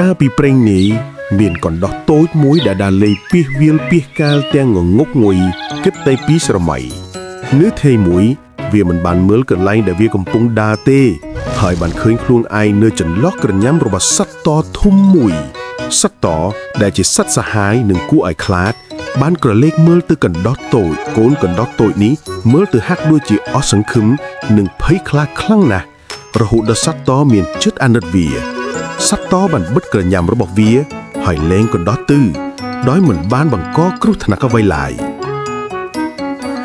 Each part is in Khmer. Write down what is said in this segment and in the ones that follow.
កាលពីព្រេងនេះមានកណ្ដោះតូចមួយដែលដើរលេងពីសវាលពីសកាលទាំងងងុយគិតតែពីស្រមៃនៅថេមួយវាមិនបានមើលកន្លែងដែលវាកំពុងដើរទេហើយបានឃើញខ្លួនឯងនៅចន្លោះក្រញាំរបស់សត្វតធំមួយសត្វតដែលជាសត្វសាហាយនិងគួរឲ្យខ្លាចបានក្រឡេកមើលទៅកណ្ដោះតូចកូនកណ្ដោះតូចនេះមើលទៅហាក់ដូចជាអស់សង្ឃឹមនិងភ័យខ្លាចខ្លាំងណាស់រហូតដល់សត្វតមានចិត្តអាណិតវាសត្វតបានបិទក្រញាំរបស់វាហើយលែងកណ្ដោះទៅដោយមិនបានបង្កគ្រោះថ្នាក់អ្វីឡើយ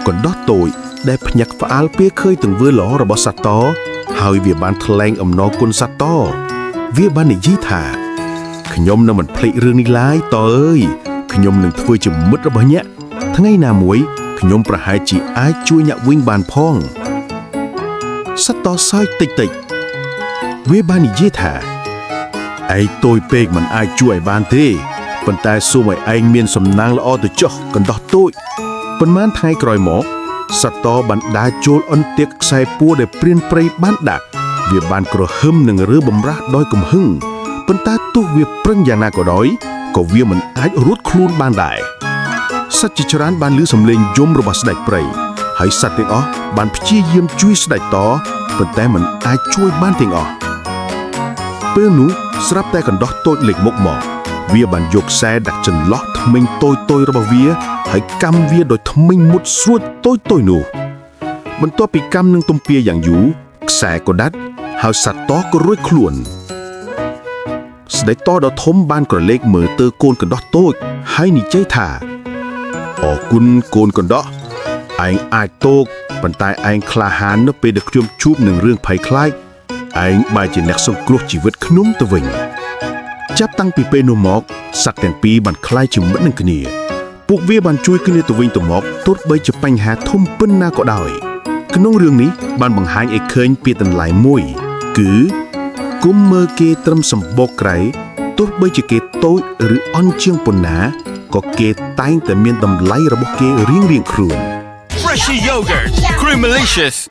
កណ្ដោះតូចដែលភ្ញាក់ផ្អើលពេលឃើញទង្វើល្អរបស់សត្វតហើយវាបានថ្លែងអំណរគុណសត្វតវាបាននិយាយថាខ្ញុំនឹងមិនភ្លេចរឿងនេះឡើយតអើយខ្ញុំនឹងធ្វើជាមិត្តរបស់អ្នកថ្ងៃណាមួយខ្ញុំប្រហែលជាអាចជួយអ្នកវិញបានផងសត្វតសើចតិចវាបាននិយាយថាឯងតូចពេកមិនអាចជួយឲ្យបានទេប៉ុន្តែសូមឲ្យឯងមានសំណាងល្អទៅចុះកណ្ដោះតូចប៉ុន្មានថ្ងៃក្រោយមកសត្វតបានដើរចូលអន្ទាក់ខ្សែពួរដែលព្រានព្រៃបានដាក់វាបានក្រហឹមនឹងរើបំរាស់ដោយកំហឹងប៉ុន្តែទោះវាប្រឹងយ៉ាងណាក៏ដោយក៏វាមិនអាចរួចខ្លួនបានដែរសត្វជាច្រើនបានឮសំឡេងយំរបស់ស្ដេចព្រៃហើយសត្វទាំងអស់បានព្យាយាមជួយស្ដេចតប៉ុន្តែមិនអាចជួយបានទាំងអស់ពេលនោះស្រាប់តែកណ្ដោះតូចលេចមុខមកវាបានយកខ្សែដាក់ចន្លោះធ្មេញតូចរបស់វាហើយកម្មវាដោយធ្មេញមុតស្រួចតូចនោះបន្ទាប់ពីកម្មនឹងទំពាយ៉ាងយូរខ្សែក៏ដាច់ហើយសត្វតក៏រួចខ្លួនស្ដេចតដ៏ធំបានក្រឡេកមើលទៅកូនកណ្ដោះតូចហើយនិយាយថាអរគុណកូនកណ្ដោះឯងអាចតូកប៉ុន្តែឯងក្លាហាននៅពេលដែលខ្ញុំជួបនឹងរឿងភ័យខ្លាចឯងបែរជាអ្នកសង្គ្រោះជីវិតខ្ញុំទៅវិញចាប់តាំងពីពេលនោះមកសត្វទាំងពីរបានក្លាយជាមិត្តនឹងគ្នាពួកវាបានជួយគ្នាទៅវិញទៅមកទោះបីជាបញ្ហាធំប៉ុណ្ណាក៏ដោយក្នុងរឿងនេះបានបង្ហាញឲ្យឃើញពីតម្លៃមួយគឺគុំមើលគេត្រឹមសម្បកក្រៃទោះបីជាគេតូចឬអន់ជាងប៉ុណ្ណាក៏គេតែងតែមានតម្លៃរបស់គេរៀងៗខ្លួន Freshie yogurt, Creamalicious.